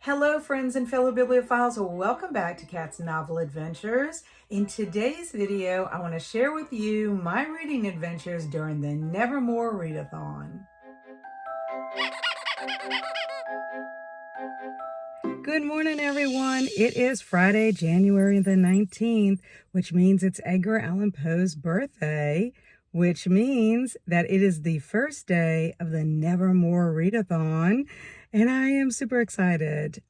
Hello friends and fellow bibliophiles, welcome back to Cat's Novel Adventures. In today's video, I want to share with you my reading adventures during the Nevermore Readathon. Good morning everyone. It is Friday, January the 19th, which means it's Edgar Allan Poe's birthday, which means that it is the first day of the Nevermore Readathon. And I am super excited.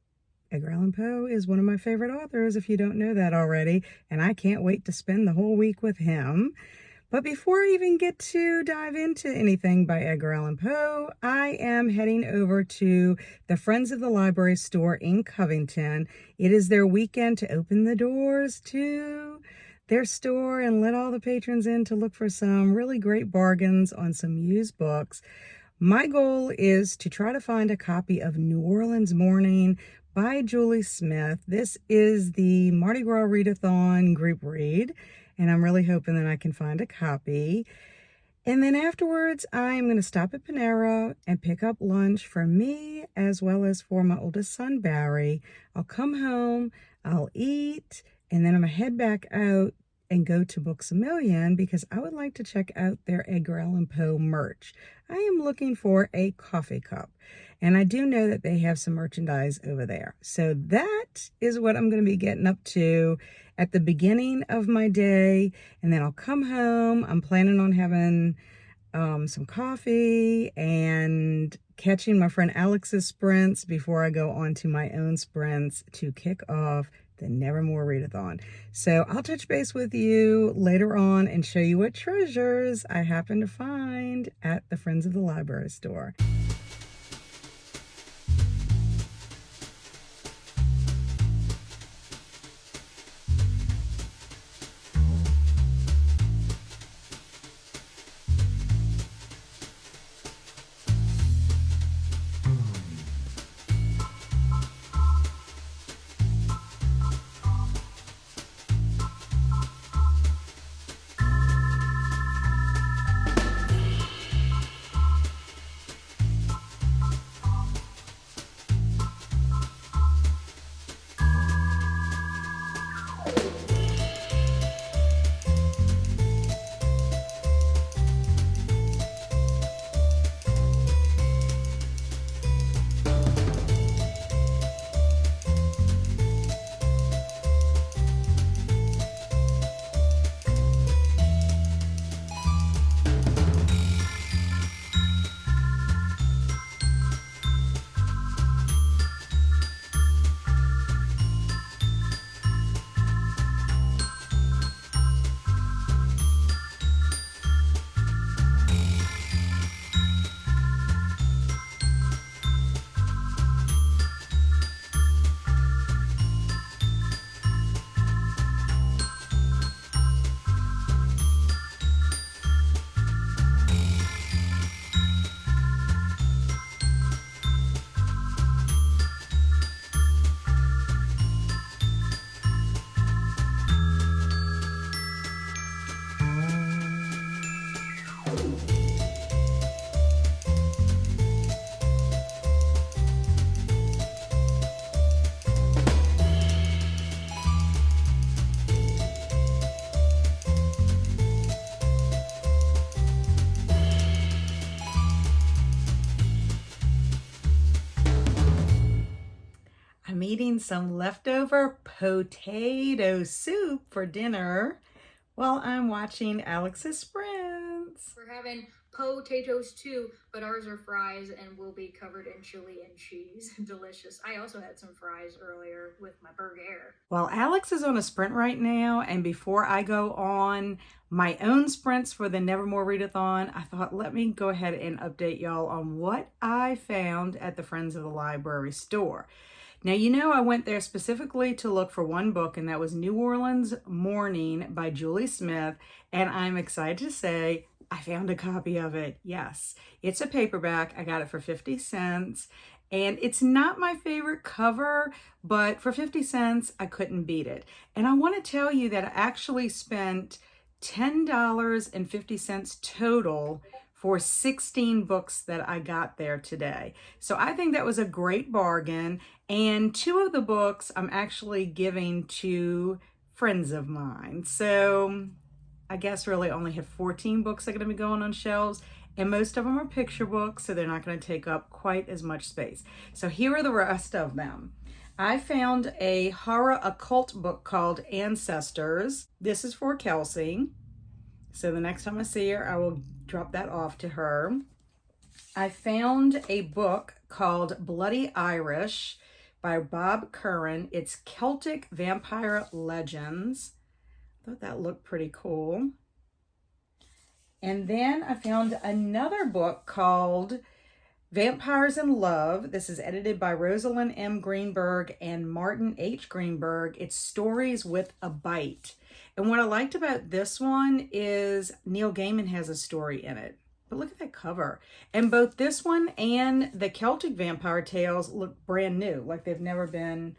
Edgar Allan Poe is one of my favorite authors, if you don't know that already, and I can't wait to spend the whole week with him. But before I even get to dive into anything by Edgar Allan Poe, I am heading over to the Friends of the Library store in Covington. It is their weekend to open the doors to their store and let all the patrons in to look for some really great bargains on some used books. My goal is to try to find a copy of New Orleans Morning by Julie Smith. This is the Mardi Gras Readathon group read, and I'm really hoping that I can find a copy. And then afterwards, I'm going to stop at Panera and pick up lunch for me as well as for my oldest son, Barry. I'll come home, I'll eat, and then I'm going to head back out and go to Books A Million because I would like to check out their Edgar Allan Poe merch. I am looking for a coffee cup, and I do know that they have some merchandise over there. So that is what I'm going to be getting up to at the beginning of my day, and then I'll come home. I'm planning on having some coffee and catching my friend Alex's sprints before I go on to my own sprints to kick off the Nevermore Readathon. So I'll touch base with you later on and show you what treasures I happen to find at the Friends of the Library store. I'm eating some leftover potato soup for dinner while I'm watching Alex's sprints. We're having potatoes too, but ours are fries and will be covered in chili and cheese. Delicious. I also had some fries earlier with my burger. Well, Alex is on a sprint right now, and before I go on my own sprints for the Nevermore Readathon, I thought let me go ahead and update y'all on what I found at the Friends of the Library store. Now, you know, I went there specifically to look for one book, and that was New Orleans Morning by Julie Smith, and I'm excited to say I found a copy of it. Yes, it's a paperback. I got it for 50 cents, and it's not my favorite cover, but for 50 cents, I couldn't beat it. And I want to tell you that I actually spent $10.50 total for 16 books that I got there today. So I think that was a great bargain. And 2 of the books I'm actually giving to friends of mine. So I guess really only have 14 books that are going to be going on shelves. And most of them are picture books, so they're not going to take up quite as much space. So here are the rest of them. I found a horror occult book called Ancestors. This is for Kelsi. So the next time I see her, I will drop that off to her. I found a book called Bloody Irish by Bob Curran. It's Celtic Vampire Legends. I thought that looked pretty cool. And then I found another book called Vampires in Love. This is edited by Rosalind M. Greenberg and Martin H. Greenberg. It's stories with a bite. And what I liked about this one is Neil Gaiman has a story in it. But look at that cover. And both this one and the Celtic Vampire Tales look brand new, like they've never been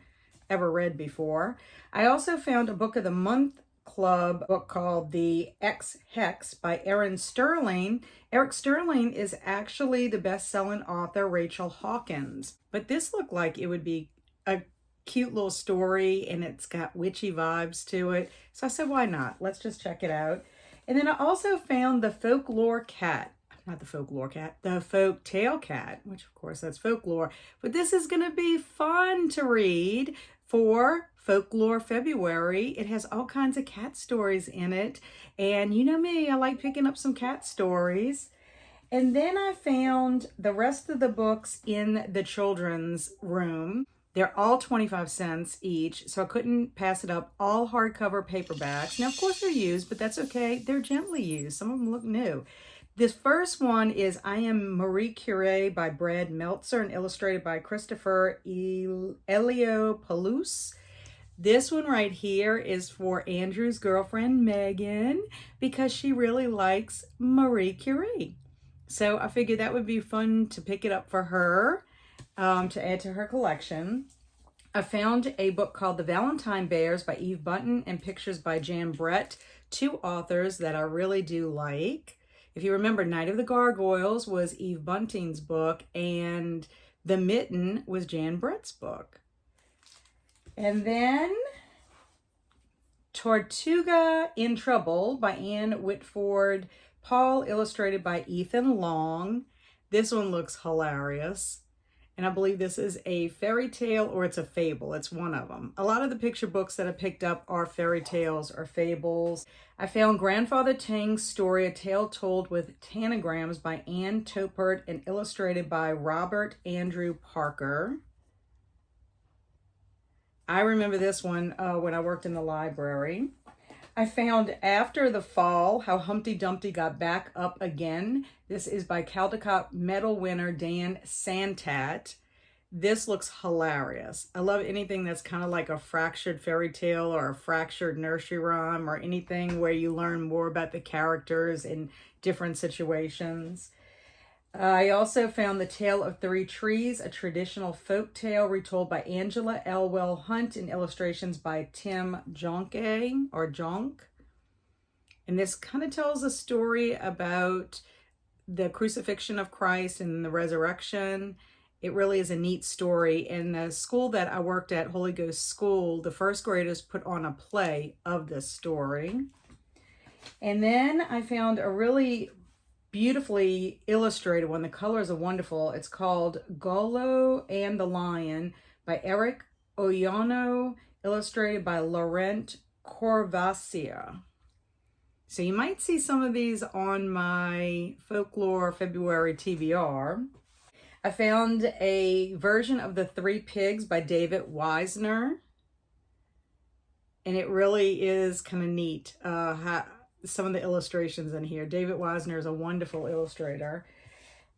ever read before. I also found a Book of the Month Club book called The X Hex by Aaron Sterling. Eric Sterling is actually the best-selling author Rachel Hawkins. But this looked like it would be a cute little story, and it's got witchy vibes to it. So I said, why not? Let's just check it out. And then I also found The Folklore Cat. Not the folklore cat, the folk tale cat, which of course that's folklore. But this is going to be fun to read for Folklore February. It has all kinds of cat stories in it. And you know me, I like picking up some cat stories. And then I found the rest of the books in the children's room. They're all 25 cents each, so I couldn't pass it up. All hardcover paperbacks. Now, of course, they're used, but that's okay. They're gently used. Some of them look new. This first one is I Am Marie Curie by Brad Meltzer and illustrated by Christopher Eliopoulos. This one right here is for Andrew's girlfriend, Megan, because she really likes Marie Curie. So I figured that would be fun to pick it up for her, to add to her collection. I found a book called The Valentine Bears by Eve Bunton and pictures by Jan Brett, 2 authors that I really do like. If you remember, Night of the Gargoyles was Eve Bunting's book, and The Mitten was Jan Brett's book. And then Tortuga in Trouble by Anne Whitford Paul, illustrated by Ethan Long. This one looks hilarious. And I believe this is a fairy tale or it's a fable. It's one of them. A lot of the picture books that I picked up are fairy tales or fables. I found Grandfather Tang's story, A Tale Told with Tanagrams by Ann Topert and illustrated by Robert Andrew Parker. I remember this one when I worked in the library. I found After the Fall, How Humpty Dumpty Got Back Up Again. This is by Caldecott Medal winner Dan Santat. This looks hilarious. I love anything that's kind of like a fractured fairy tale or a fractured nursery rhyme or anything where you learn more about the characters in different situations. I also found The Tale of Three Trees, a traditional folk tale retold by Angela Elwell Hunt and illustrations by Tim Jonke or Jonk. And this kind of tells a story about the crucifixion of Christ and the resurrection. It really is a neat story. In the school that I worked at, Holy Ghost School, the first graders put on a play of this story. And then I found a really beautifully illustrated one. The colors are wonderful. It's called Golo and the Lion by Eric Oyono, illustrated by Laurent Corvasia. So you might see some of these on my Folklore February TBR. I found a version of The Three Pigs by David Wisner. And it really is kind of neat. Some of the illustrations in here. David Wisner is a wonderful illustrator.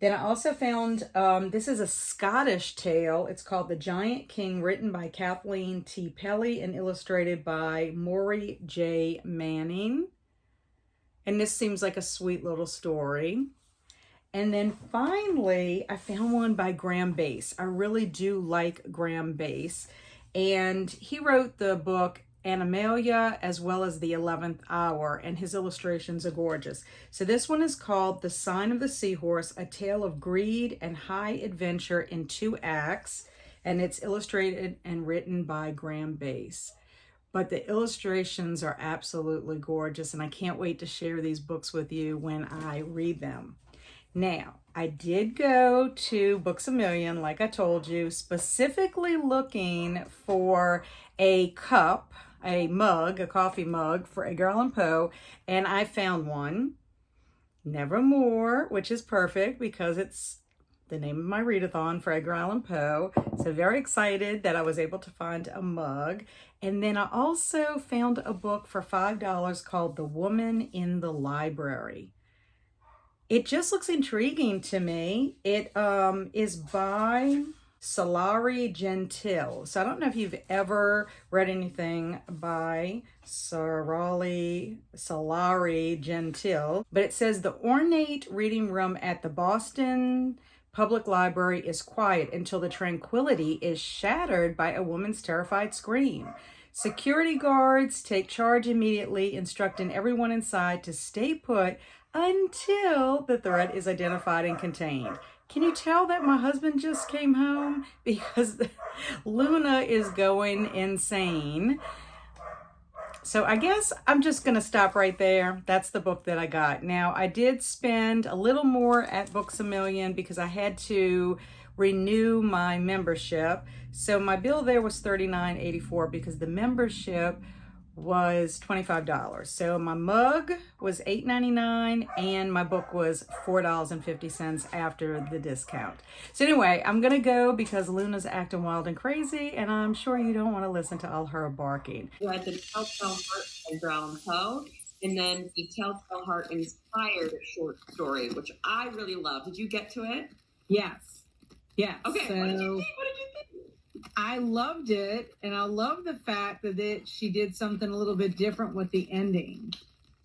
Then I also found, this is a Scottish tale. It's called The Giant King, written by Kathleen T. Pelly and illustrated by Maury J. Manning. And this seems like a sweet little story. And then finally, I found one by Graham Bass. I really do like Graham Bass. And he wrote the book Animalia, as well as The 11th Hour, and his illustrations are gorgeous. So this one is called The Sign of the Seahorse, A Tale of Greed and High Adventure in 2 Acts, and it's illustrated and written by Graham Base. But the illustrations are absolutely gorgeous, and I can't wait to share these books with you when I read them. Now, I did go to Books A Million, like I told you, specifically looking for a cup, a mug, a coffee mug for Edgar Allan Poe, and I found one, Nevermore, which is perfect because it's the name of my readathon for Edgar Allan Poe. So very excited that I was able to find a mug. And then I also found a book for $5 called The Woman in the Library. It just looks intriguing to me. It is by Solari Gentile. So I don't know if you've ever read anything by Solari Gentile, but it says the ornate reading room at the Boston Public Library is quiet until the tranquility is shattered by a woman's terrified scream. Security guards take charge immediately, instructing everyone inside to stay put until the threat is identified and contained. Can you tell that my husband just came home? Because Luna is going insane. So I guess I'm just going to stop right there. That's the book that I got. Now, I did spend a little more at Books A Million because I had to renew my membership. So my bill there was $39.84 because the membership was $25. So my mug was $8.99 and my book was $4.50 after the discount. So anyway, I'm gonna go because Luna's acting wild and crazy, and I'm sure you don't want to listen to all her barking. You had the Telltale Heart by Edgar Allan Poe, and then the Telltale Heart inspired short story, which I really loved. Did you get to it? Yes. Okay. So What did you think? I loved it, and I love the fact that she did something a little bit different with the ending.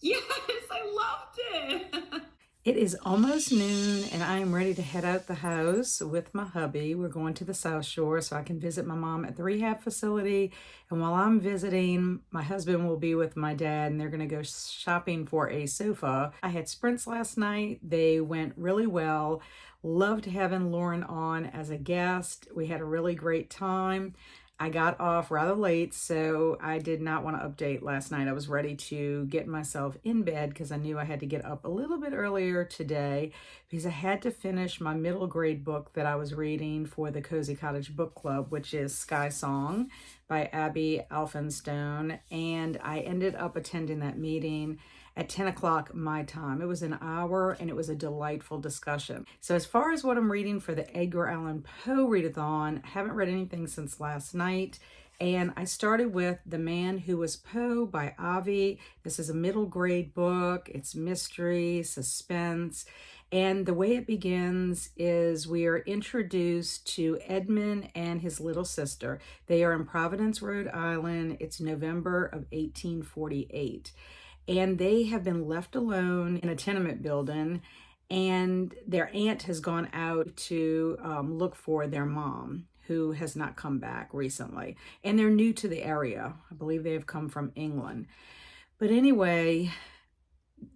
Yes, I loved it. It is almost noon, and I am ready to head out the house with my hubby. We're going to the South Shore so I can visit my mom at the rehab facility. And while I'm visiting, my husband will be with my dad, and they're going to go shopping for a sofa. I had sprints last night. They went really well. Loved having Lauren on as a guest. We had a really great time. I got off rather late, so I did not want to update last night. I was ready to get myself in bed because I knew I had to get up a little bit earlier today because I had to finish my middle grade book that I was reading for the Cozy Cottage Book Club, which is Sky Song by Abby Alphenstone. And I ended up attending that meeting at 10 o'clock my time. It was an hour and it was a delightful discussion. So as far as what I'm reading for the Edgar Allan Poe readathon, I haven't read anything since last night. And I started with The Man Who Was Poe by Avi. This is a middle grade book. It's mystery, suspense. And the way it begins is we are introduced to Edmund and his little sister. They are in Providence, Rhode Island. It's November of 1848. And they have been left alone in a tenement building, and their aunt has gone out to look for their mom, who has not come back recently. And they're new to the area. I believe they have come from England. But anyway,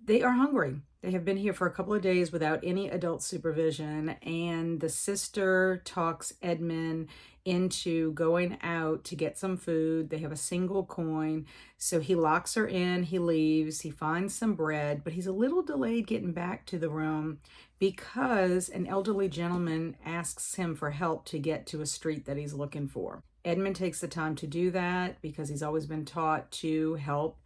they are hungry. They have been here for a couple of days without any adult supervision, and the sister talks Edmund into going out to get some food. They have a single coin, so he locks her in, he leaves, he finds some bread, but he's a little delayed getting back to the room because an elderly gentleman asks him for help to get to a street that he's looking for. Edmund takes the time to do that because he's always been taught to help,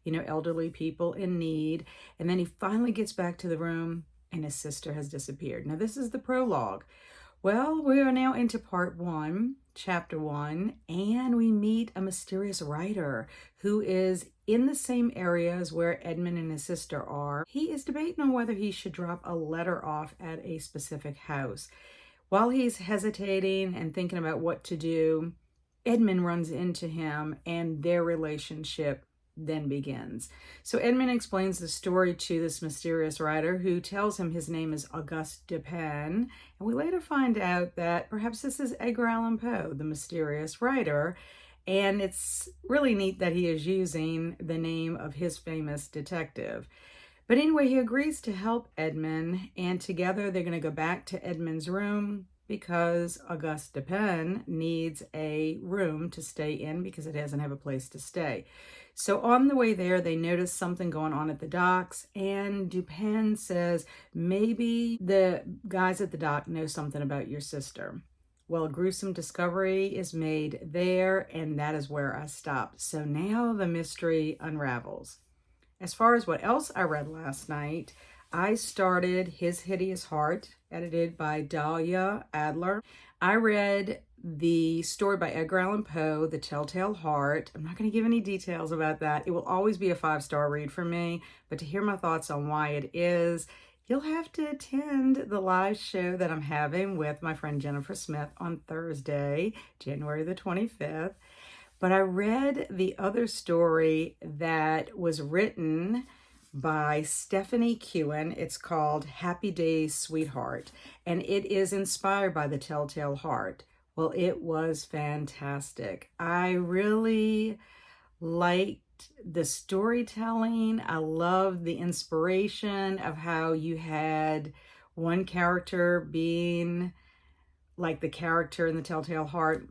elderly people in need. And then he finally gets back to the room and his sister has disappeared. Now, this is the prologue. Well, we are now into part 1, chapter 1, and we meet a mysterious writer who is in the same areas where Edmund and his sister are. He is debating on whether he should drop a letter off at a specific house. While he's hesitating and thinking about what to do, Edmund runs into him and their relationship then begins. So Edmund explains the story to this mysterious writer who tells him his name is Auguste Dupin, and we later find out that perhaps this is Edgar Allan Poe, the mysterious writer, And it's really neat that he is using the name of his famous detective. But anyway, he agrees to help Edmund, and together they're going to go back to Edmund's room because Auguste Dupin needs a room to stay in because it doesn't have a place to stay. So on the way there, they notice something going on at the docks, and Dupin says, maybe the guys at the dock know something about your sister. Well, a gruesome discovery is made there, and that is where I stopped. So now the mystery unravels. As far as what else I read last night, I started His Hideous Heart, edited by Dahlia Adler. I read the story by Edgar Allan Poe, The Telltale Heart. I'm not going to give any details about that. It will always be a 5-star read for me, but to hear my thoughts on why it is, you'll have to attend the live show that I'm having with my friend Jennifer Smith on Thursday, January the 25th. But I read the other story that was written by Stephanie Kewen. It's called Happy Days, Sweetheart, and it is inspired by The Telltale Heart. Well, it was fantastic. I really liked the storytelling. I loved the inspiration of how you had one character being like the character in The Telltale Heart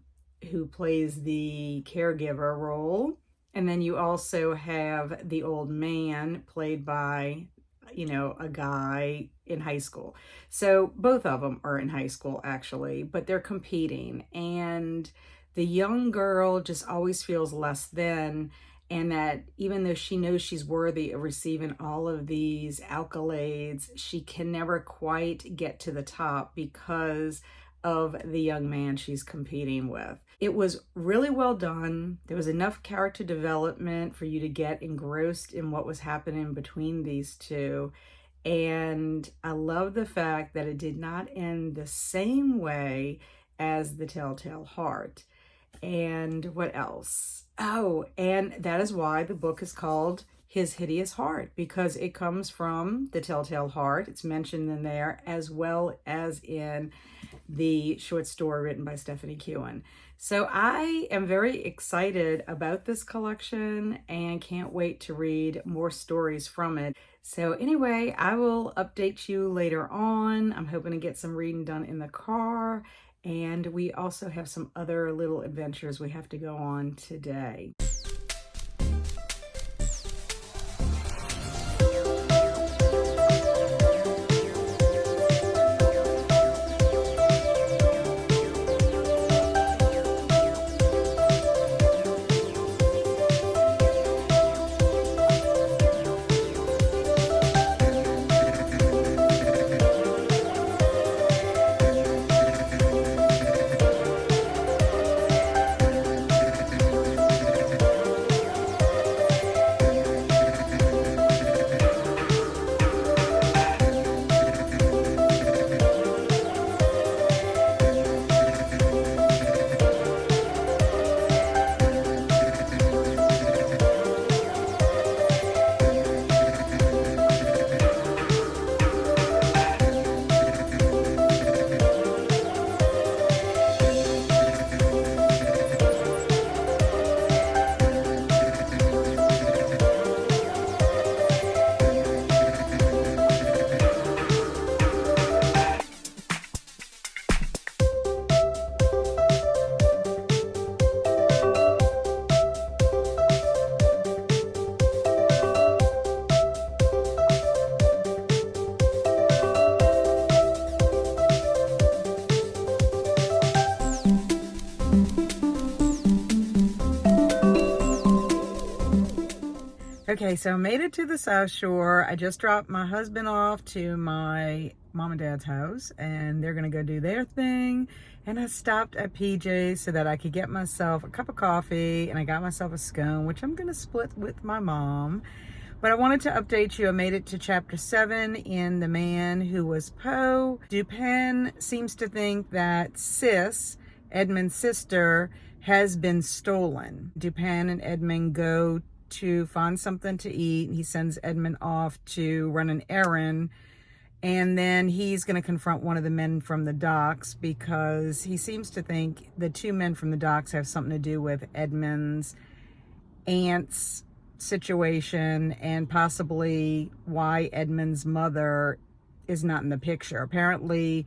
who plays the caregiver role. And then you also have the old man played by, a guy in high school. So both of them are in high school actually, but they're competing. And the young girl just always feels less than, and that even though she knows she's worthy of receiving all of these accolades, she can never quite get to the top because of the young man she's competing with. It was really well done. There was enough character development for you to get engrossed in what was happening between these two. And I love the fact that it did not end the same way as The Telltale Heart. And what else? Oh, and that is why the book is called His Hideous Heart, because it comes from The Telltale Heart. It's mentioned in there, as well as in the short story written by Stephanie Kewen. So I am very excited about this collection and can't wait to read more stories from it. So anyway, I will update you later on. I'm hoping to get some reading done in the car. And we also have some other little adventures we have to go on today. Okay, so I made it to the South Shore. I just dropped my husband off to my mom and dad's house, and they're gonna go do their thing. And I stopped at PJ's so that I could get myself a cup of coffee, and I got myself a scone, which I'm gonna split with my mom. But I wanted to update you. I made it to chapter 7 in The Man Who Was Poe. Dupin seems to think that Sis, Edmund's sister, has been stolen. Dupin and Edmund go to find something to eat. He sends Edmund off to run an errand, And then he's going to confront one of the men from the docks because he seems to think the two men from the docks have something to do with Edmund's aunt's situation and possibly why Edmund's mother is not in the picture. Apparently,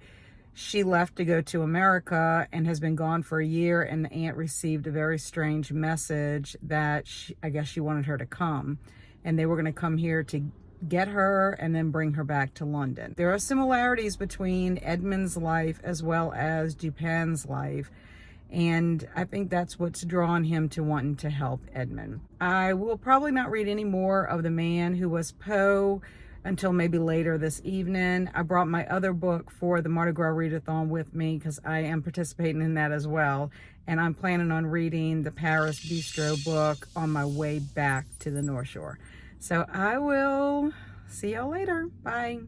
she left to go to America and has been gone for a year, and the aunt received a very strange message that I guess she wanted her to come, and they were going to come here to get her and then bring her back to London. There are similarities between Edmund's life as well as Dupin's life, and I think that's what's drawn him to wanting to help Edmund. I will probably not read any more of The Man Who Was Poe until maybe later this evening. I brought my other book for the Mardi Gras Readathon with me because I am participating in that as well. And I'm planning on reading the Paris Bistro book on my way back to the North Shore. So I will see y'all later. Bye.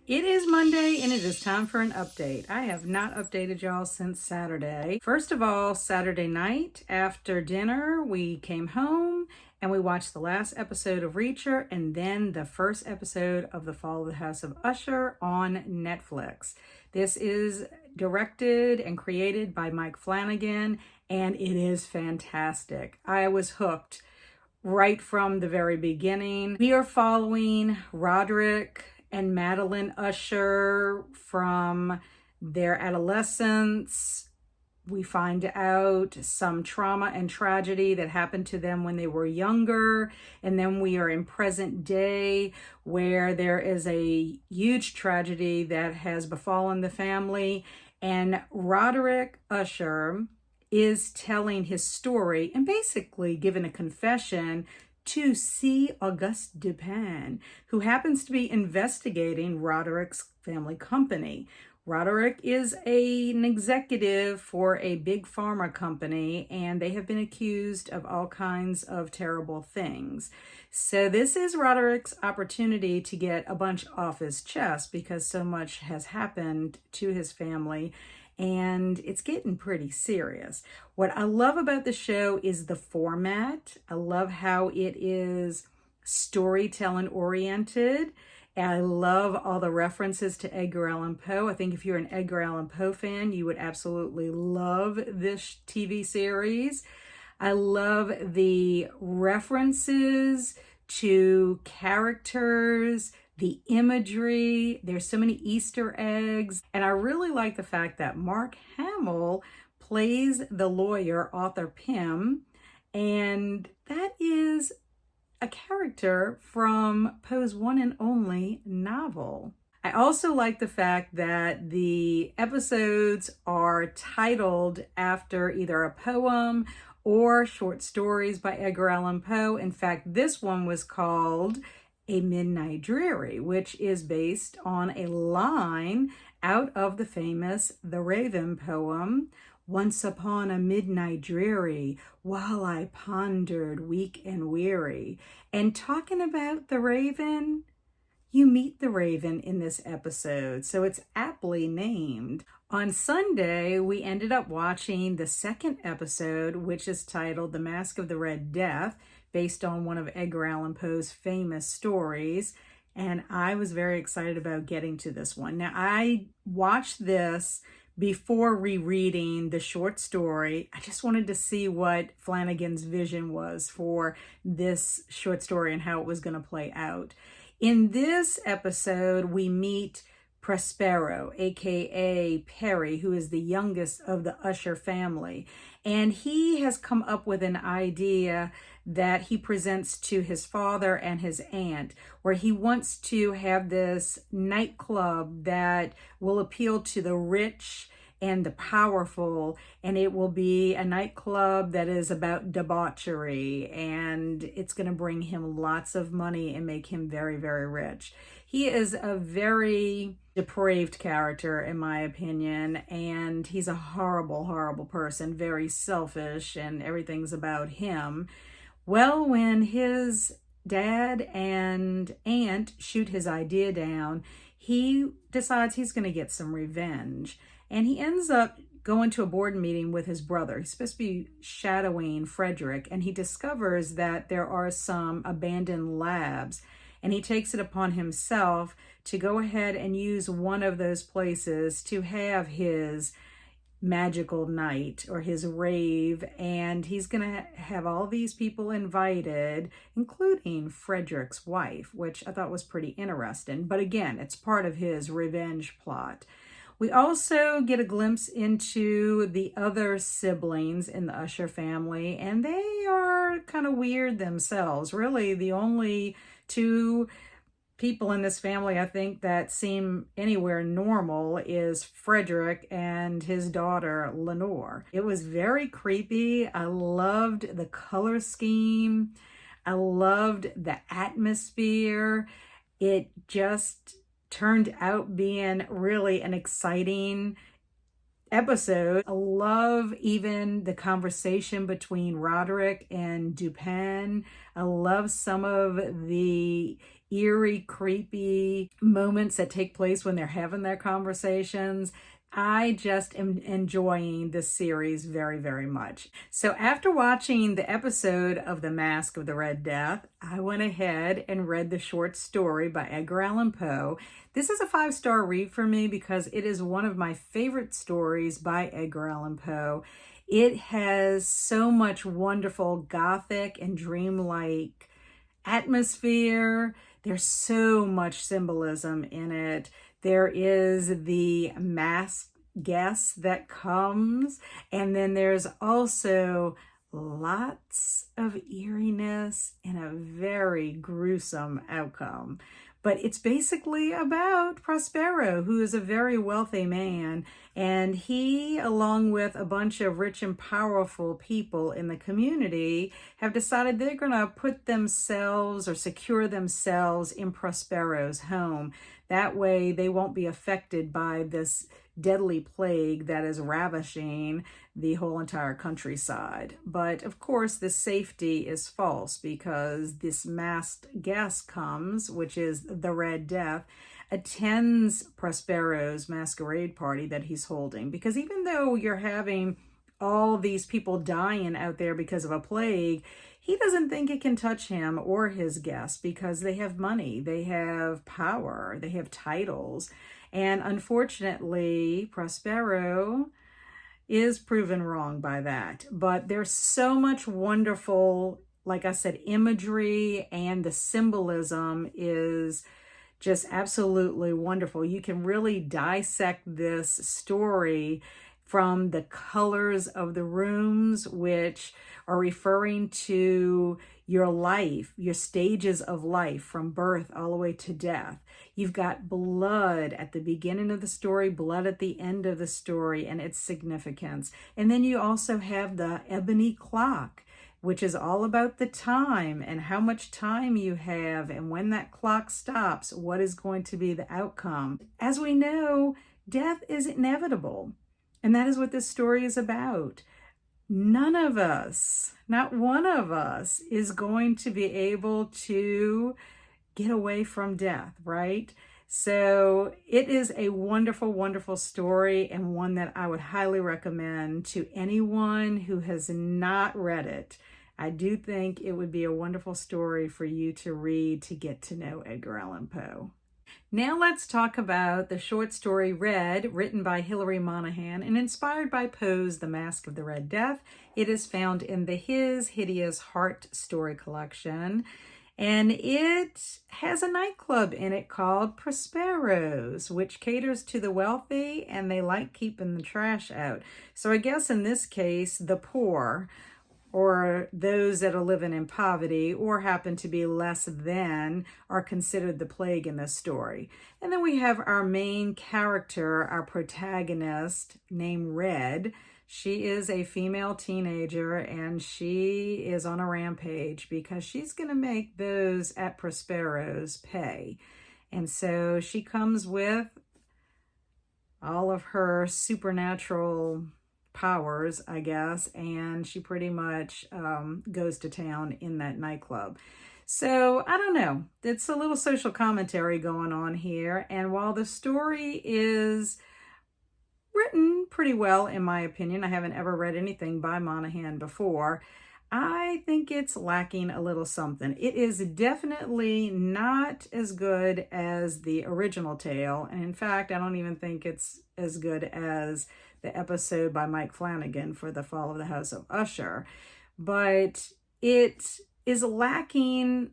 It is Monday and it is time for an update. I have not updated y'all since Saturday. First of all, Saturday night after dinner, we came home and we watched the last episode of Reacher and then the first episode of The Fall of the House of Usher on Netflix. This is directed and created by Mike Flanagan and it is fantastic. I was hooked right from the very beginning. We are following Roderick and Madeline Usher from their adolescence. We find out some trauma and tragedy that happened to them when they were younger. And then we are in present day where there is a huge tragedy that has befallen the family. And Roderick Usher is telling his story and basically giving a confession to C. Auguste Dupin, who happens to be investigating Roderick's family company. Roderick is an executive for a big pharma company, and they have been accused of all kinds of terrible things. So this is Roderick's opportunity to get a bunch off his chest because so much has happened to his family, and it's getting pretty serious. What I love about the show is the format. I love how it is storytelling oriented. And I love all the references to Edgar Allan Poe. I think if you're an Edgar Allan Poe fan, you would absolutely love this TV series. I love the references to characters, the imagery. There's so many Easter eggs. And I really like the fact that Mark Hamill plays the lawyer, Arthur Pym. And that is a character from Poe's one and only novel. I also like the fact that the episodes are titled after either a poem or short stories by Edgar Allan Poe. In fact, this one was called A Midnight Dreary, which is based on a line out of the famous The Raven poem. Once upon a midnight dreary, while I pondered weak and weary. And talking about the Raven, you meet the Raven in this episode, so it's aptly named. On Sunday, we ended up watching the second episode, which is titled The Mask of the Red Death, based on one of Edgar Allan Poe's famous stories. And I was very excited about getting to this one. Now, I watched this before rereading the short story. I just wanted to see what Flanagan's vision was for this short story and how it was going to play out. In this episode, we meet Prospero, aka Perry, who is the youngest of the Usher family. And he has come up with an idea that he presents to his father and his aunt, where he wants to have this nightclub that will appeal to the rich and the powerful, and it will be a nightclub that is about debauchery, and it's going to bring him lots of money and make him very, very rich. He is a very depraved character, in my opinion, and he's a horrible, horrible person, very selfish, and everything's about him. Well, when his dad and aunt shoot his idea down, he decides he's going to get some revenge. And he ends up going to a board meeting with his brother. He's supposed to be shadowing Frederick, and he discovers that there are some abandoned labs. And he takes it upon himself to go ahead and use one of those places to have his magical night or his rave, and he's gonna have all these people invited, including Frederick's wife, which I thought was pretty interesting. But again, it's part of his revenge plot. We also get a glimpse into the other siblings in the Usher family, and they are kind of weird themselves. Really, the only two people in this family I think that seem anywhere normal is Frederick and his daughter Lenore. It was very creepy. I loved the color scheme. I loved the atmosphere. It just turned out being really an exciting episode. I love even the conversation between Roderick and Dupin. I love some of the eerie, creepy moments that take place when they're having their conversations. I just am enjoying this series very, very much. So after watching the episode of The Mask of the Red Death, I went ahead and read the short story by Edgar Allan Poe. This is a 5-star read for me because it is one of my favorite stories by Edgar Allan Poe. It has so much wonderful gothic and dreamlike atmosphere. There's so much symbolism in it. There is the masked guest that comes, and then there's also lots of eeriness and a very gruesome outcome. But it's basically about Prospero, who is a very wealthy man, and he, along with a bunch of rich and powerful people in the community, have decided they're going to put themselves or secure themselves in Prospero's home. That way they won't be affected by this deadly plague that is ravishing the whole entire countryside. But of course, the safety is false because this masked guest comes, which is the Red Death, attends Prospero's masquerade party that he's holding. Because even though you're having all these people dying out there because of a plague, he doesn't think it can touch him or his guests because they have money, they have power, they have titles. And unfortunately, Prospero is proven wrong by that. But there's so much wonderful, like I said, imagery, and the symbolism is just absolutely wonderful. You can really dissect this story from the colors of the rooms, which are referring to your life, your stages of life from birth all the way to death. You've got blood at the beginning of the story, blood at the end of the story, and its significance. And then you also have the ebony clock, which is all about the time and how much time you have, and when that clock stops, what is going to be the outcome. As we know, death is inevitable, and that is what this story is about. None of us, not one of us, is going to be able to get away from death, right? So it is a wonderful, wonderful story, and one that I would highly recommend to anyone who has not read it. I do think it would be a wonderful story for you to read to get to know Edgar Allan Poe. Now let's talk about the short story Red, written by Hilary Monahan and inspired by Poe's The Mask of the Red Death. It is found in the His Hideous Heart story collection, and it has a nightclub in it called Prospero's, which caters to the wealthy, and they like keeping the trash out. So I guess in this case, the poor, or those that are living in poverty or happen to be less than, are considered the plague in this story. And then we have our main character, our protagonist, named Red. She is a female teenager, and she is on a rampage because she's going to make those at Prospero's pay. And so she comes with all of her supernatural powers, I guess, and she pretty much goes to town in that nightclub. So I don't know, it's a little social commentary going on here, and while the story is written pretty well, in my opinion, I haven't ever read anything by Monahan before, I think it's lacking a little something. It is definitely not as good as the original tale, and in fact, I don't even think it's as good as the episode by Mike Flanagan for The Fall of the House of Usher, but it is lacking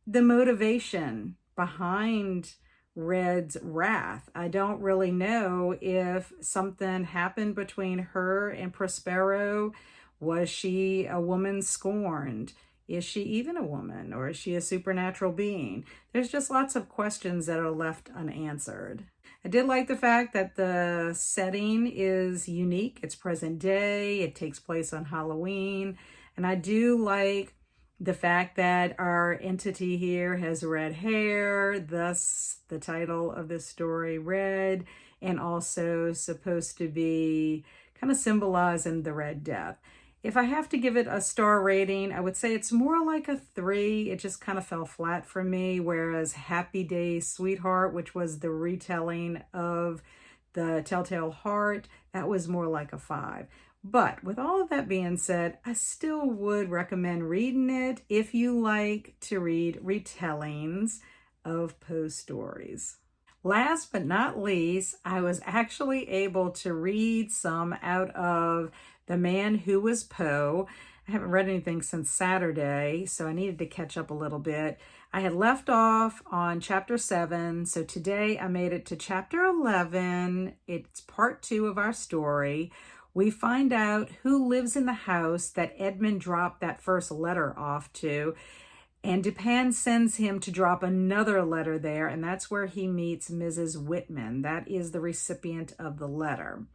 the motivation behind Red's wrath. I don't really know if something happened between her and Prospero. Was she a woman scorned? Is she even a woman, or is she a supernatural being? There's just lots of questions that are left unanswered. I did like the fact that the setting is unique. It's present day. It takes place on Halloween. And I do like the fact that our entity here has red hair, thus the title of this story, Red, and also supposed to be kind of symbolizing the Red Death. If I have to give it a star rating, I would say it's more like a 3. It just kind of fell flat for me, whereas Happy Days Sweetheart, which was the retelling of the Telltale Heart, that was more like a 5. But with all of that being said, I still would recommend reading it if you like to read retellings of Poe stories. Last but not least, I was actually able to read some out of The Man Who Was Poe. I haven't read anything since Saturday, so I needed to catch up a little bit. I had left off on chapter 7, so today I made it to chapter 11. It's part 2 of our story. We find out who lives in the house that Edmund dropped that first letter off to. And Dupin sends him to drop another letter there, and that's where he meets Mrs. Whitman. That is the recipient of the letter.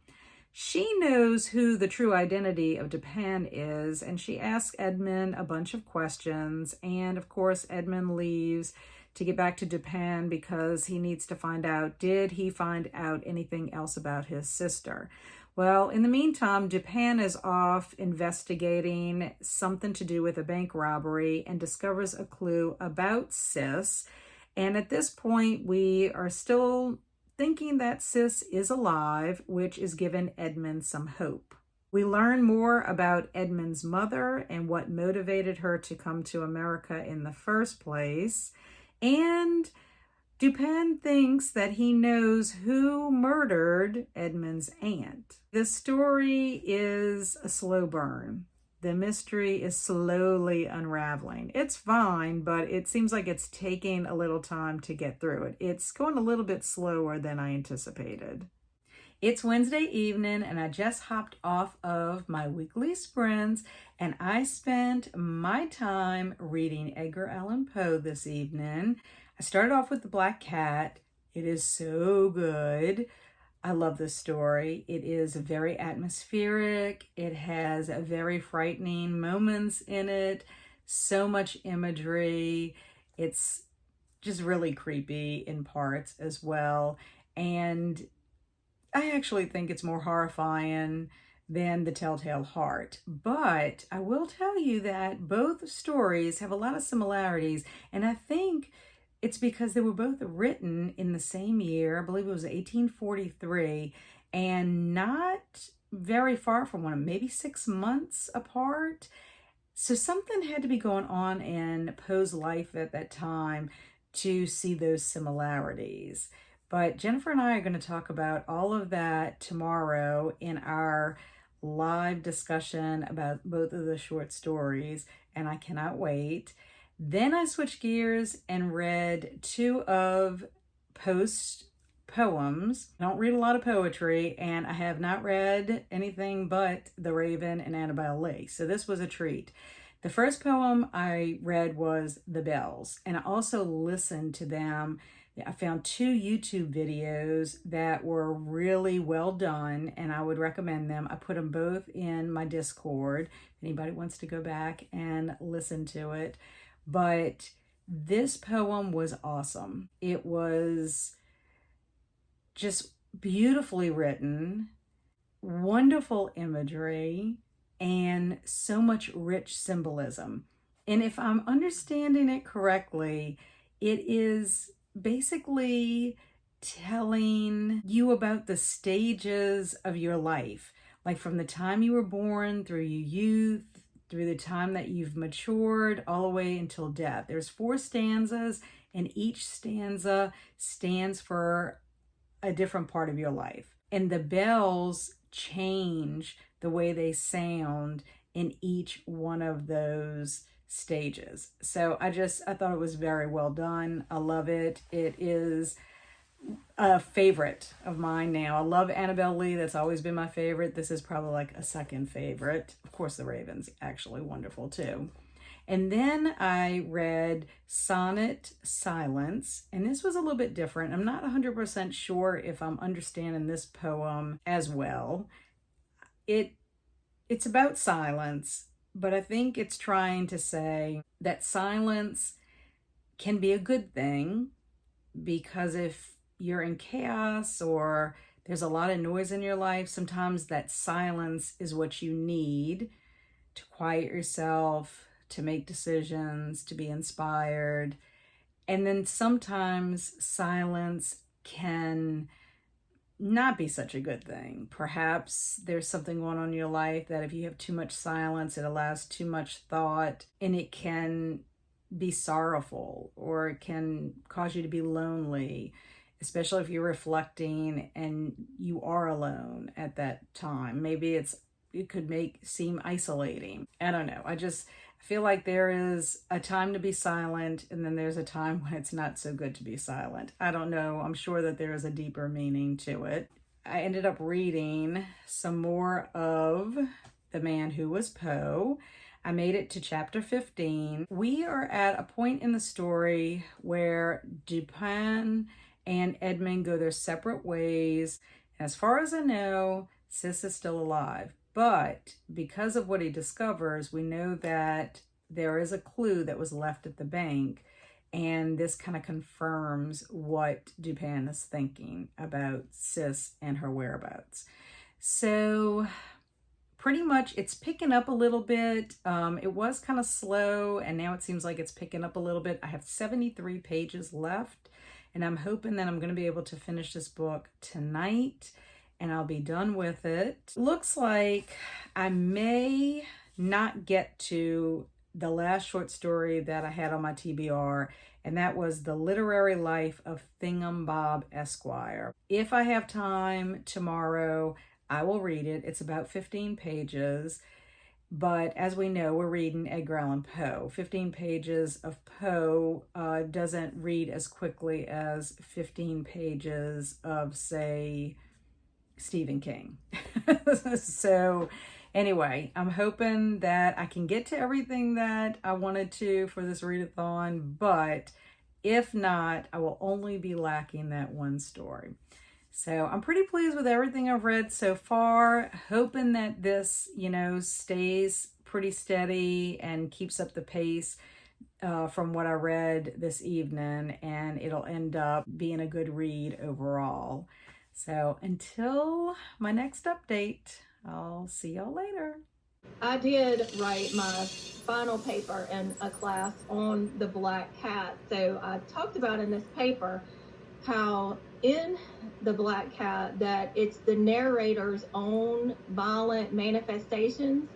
She knows who the true identity of Dupin is, and she asks Edmund a bunch of questions. And of course, Edmund leaves to get back to Dupin because he needs to find out, did he find out anything else about his sister? Well, in the meantime, Dupin is off investigating something to do with a bank robbery and discovers a clue about Sis. And at this point, we are still thinking that Sis is alive, which is giving Edmund some hope. We learn more about Edmund's mother and what motivated her to come to America in the first place. And Dupin thinks that he knows who murdered Edmund's aunt. The story is a slow burn. The mystery is slowly unraveling. It's fine, but it seems like it's taking a little time to get through it. It's going a little bit slower than I anticipated. It's Wednesday evening, and I just hopped off of my weekly sprints, and I spent my time reading Edgar Allan Poe this evening. I started off with The Black Cat. It is so good. I love this story. It is very atmospheric. It has very frightening moments in it. So much imagery. It's just really creepy in parts as well. And I actually think it's more horrifying than The Telltale Heart. But I will tell you that both stories have a lot of similarities. And I think it's because they were both written in the same year. I believe it was 1843, and not very far from one another, maybe 6 months apart. So something had to be going on in Poe's life at that time to see those similarities. But Jennifer and I are going to talk about all of that tomorrow in our live discussion about both of the short stories, and I cannot wait. Then I switched gears and read 2 of Poe's poems. I don't read a lot of poetry, and I have not read anything but The Raven and Annabel Lee. So this was a treat. The first poem I read was The Bells, and I also listened to them. I found 2 YouTube videos that were really well done, and I would recommend them. I put them both in my Discord. If anybody wants to go back and listen to it. But this poem was awesome. It was just beautifully written, wonderful imagery, and so much rich symbolism. And if I'm understanding it correctly, it is basically telling you about the stages of your life, like from the time you were born through your youth, through the time that you've matured, all the way until death. There's 4 stanzas, and each stanza stands for a different part of your life. And the bells change the way they sound in each one of those stages. So I thought it was very well done. I love it. It is a favorite of mine now. I love Annabel Lee. That's always been my favorite. This is probably like a second favorite. Of course, The Raven's actually wonderful too. And then I read Sonnet Silence, and this was a little bit different. I'm not 100% sure if I'm understanding this poem as well. It's about silence, but I think it's trying to say that silence can be a good thing, because if you're in chaos or there's a lot of noise in your life, sometimes that silence is what you need to quiet yourself, to make decisions, to be inspired. And then sometimes silence can not be such a good thing. Perhaps there's something going on in your life that if you have too much silence, it allows too much thought, and it can be sorrowful, or it can cause you to be lonely, especially if you're reflecting and you are alone at that time. Maybe it could seem isolating. I don't know. I feel like there is a time to be silent, and then there's a time when it's not so good to be silent. I don't know. I'm sure that there is a deeper meaning to it. I ended up reading some more of The Man Who Was Poe. I made it to chapter 15. We are at a point in the story where Dupin and Edmund go their separate ways. As far as I know, Sis is still alive. But because of what he discovers, we know that there is a clue that was left at the bank, and this kind of confirms what Dupin is thinking about Sis and her whereabouts. So pretty much it's picking up a little bit. It was kind of slow, and now it seems like it's picking up a little bit. I have 73 pages left, and I'm hoping that I'm going to be able to finish this book tonight, and I'll be done with it. Looks like I may not get to the last short story that I had on my TBR, and that was The Literary Life of Thingumbob Esquire. If I have time tomorrow, I will read it. It's about 15 pages, but as we know, we're reading Edgar Allan Poe. 15 pages of Poe doesn't read as quickly as 15 pages of, say, Stephen King. So anyway, I'm hoping that I can get to everything that I wanted to for this readathon, but if not, I will only be lacking that one story. So I'm pretty pleased with everything I've read so far, hoping that this, stays pretty steady and keeps up the pace from what I read this evening, and it'll end up being a good read overall. So until my next update, I'll see y'all later. I did write my final paper in a class on the Black Cat. So I talked about in this paper how in the Black Cat that it's the narrator's own violent manifestations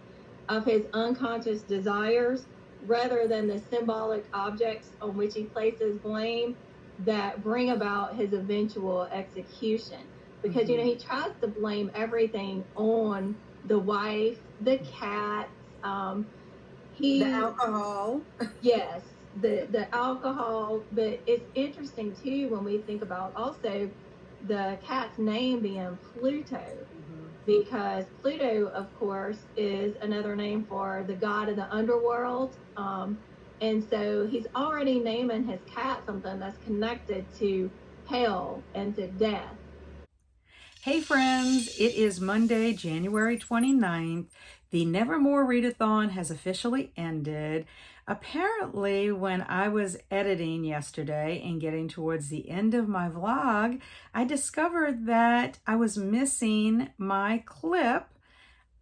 of his unconscious desires rather than the symbolic objects on which he places blame that bring about his eventual execution. Because, he tries to blame everything on the wife, the cat, the alcohol. Yes, the alcohol. But it's interesting, too, when we think about also the cat's name being Pluto. Because Pluto, of course, is another name for the god of the underworld. And so he's already naming his cat something that's connected to hell and to death. Hey friends, it is Monday, January 29th. The Nevermore Readathon has officially ended. Apparently, when I was editing yesterday and getting towards the end of my vlog, I discovered that I was missing my clip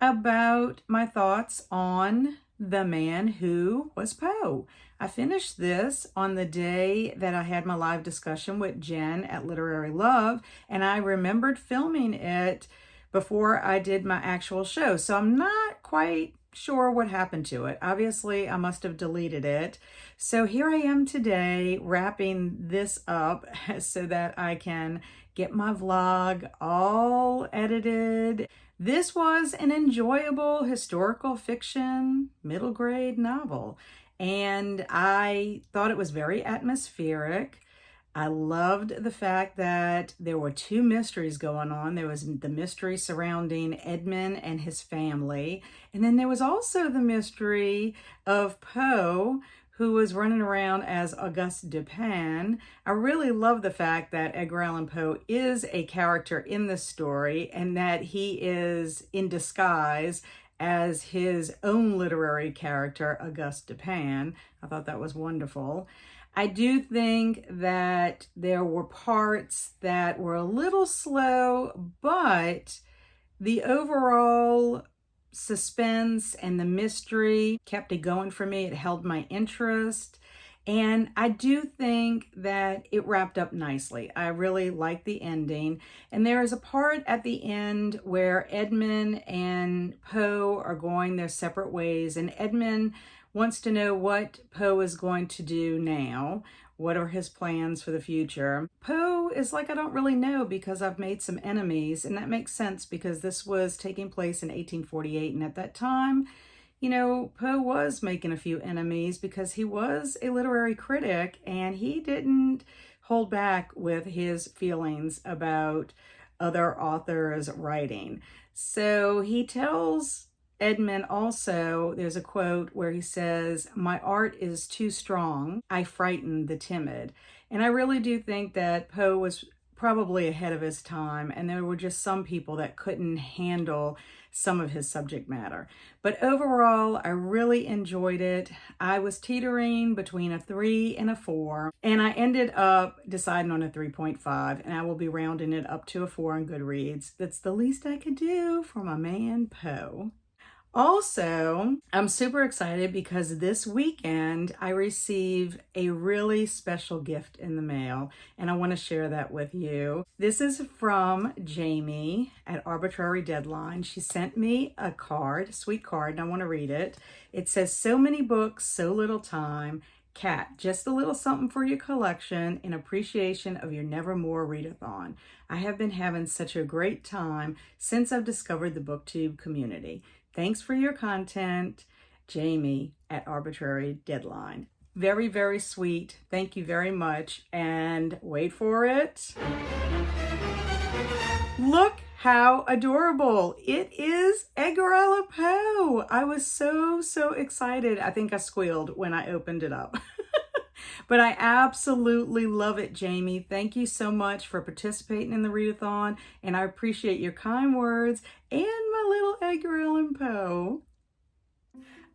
about my thoughts on The Man Who Was Poe. I finished this on the day that I had my live discussion with Jen at Literary Love, and I remembered filming it before I did my actual show. So I'm not quite sure what happened to it. Obviously, I must have deleted it. So here I am today wrapping this up so that I can get my vlog all edited. This was an enjoyable historical fiction middle grade novel, and I thought it was very atmospheric. I loved the fact that there were two mysteries going on. There was the mystery surrounding Edmund and his family, and then there was also the mystery of Poe, who was running around as Auguste Dupin. I really love the fact that Edgar Allan Poe is a character in this story and that he is in disguise as his own literary character, Auguste Dupin. I thought that was wonderful. I do think that there were parts that were a little slow, but the overall suspense and the mystery kept it going for me. It held my interest. And I do think that it wrapped up nicely. I really like the ending. And there is a part at the end where Edmund and Poe are going their separate ways. And Edmund wants to know what Poe is going to do now. What are his plans for the future? Poe is like, I don't really know because I've made some enemies. And that makes sense because this was taking place in 1848. And at that time, you know, Poe was making a few enemies because he was a literary critic and he didn't hold back with his feelings about other authors' writing. So he tells Edmund also, there's a quote where he says, "My art is too strong. I frighten the timid." And I really do think that Poe was probably ahead of his time, and there were just some people that couldn't handle some of his subject matter. But overall, I really enjoyed it. I was teetering between a 3 and a 4, and I ended up deciding on a 3.5, and I will be rounding it up to a 4 on Goodreads. That's the least I could do for my man Poe. Also, I'm super excited because this weekend I receive a really special gift in the mail, and I want to share that with you. This is from Jamie at Arbitrary Deadline. She sent me a card, sweet card, and I want to read it. It says, "So many books, so little time. Kat, just a little something for your collection in appreciation of your Nevermore Readathon. I have been having such a great time since I've discovered the BookTube community. Thanks for your content, Jamie at Arbitrary Deadline." Very, very sweet. Thank you very much. And wait for it. Look how adorable. It is Edgar Allan Poe. I was so excited. I think I squealed when I opened it up. But I absolutely love it, Jamie. Thank you so much for participating in the readathon, and I appreciate your kind words and my little Edgar Allan Poe.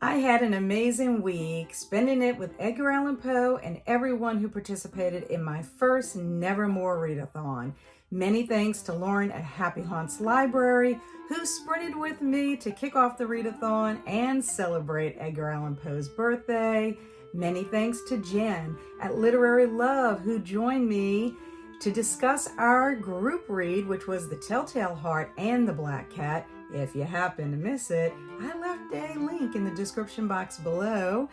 I had an amazing week spending it with Edgar Allan Poe and everyone who participated in my first Nevermore Readathon. Many thanks to Lauren at Happy Haunts Library, who sprinted with me to kick off the readathon and celebrate Edgar Allan Poe's birthday. Many thanks to Jen at Literary Love, who joined me to discuss our group read, which was The Telltale Heart and The Black Cat. If you happen to miss it, I left a link in the description box below.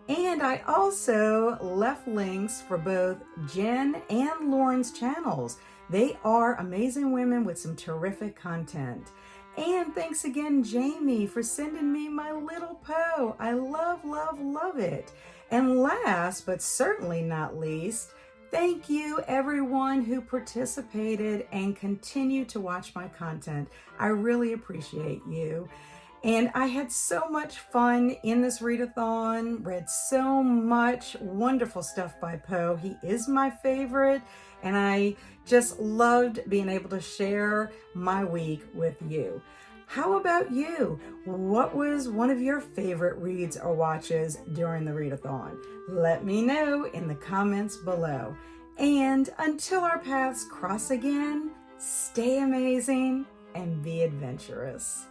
And I also left links for both Jen and Lauren's channels. They are amazing women with some terrific content. And thanks again, Jamie, for sending me my little Poe. I love it. And last, but certainly not least, thank you everyone who participated and continue to watch my content. I really appreciate you. And I had so much fun in this readathon, read so much wonderful stuff by Poe. He is my favorite, and I just loved being able to share my week with you. How about you? What was one of your favorite reads or watches during the readathon? Let me know in the comments below. And until our paths cross again, stay amazing and be adventurous.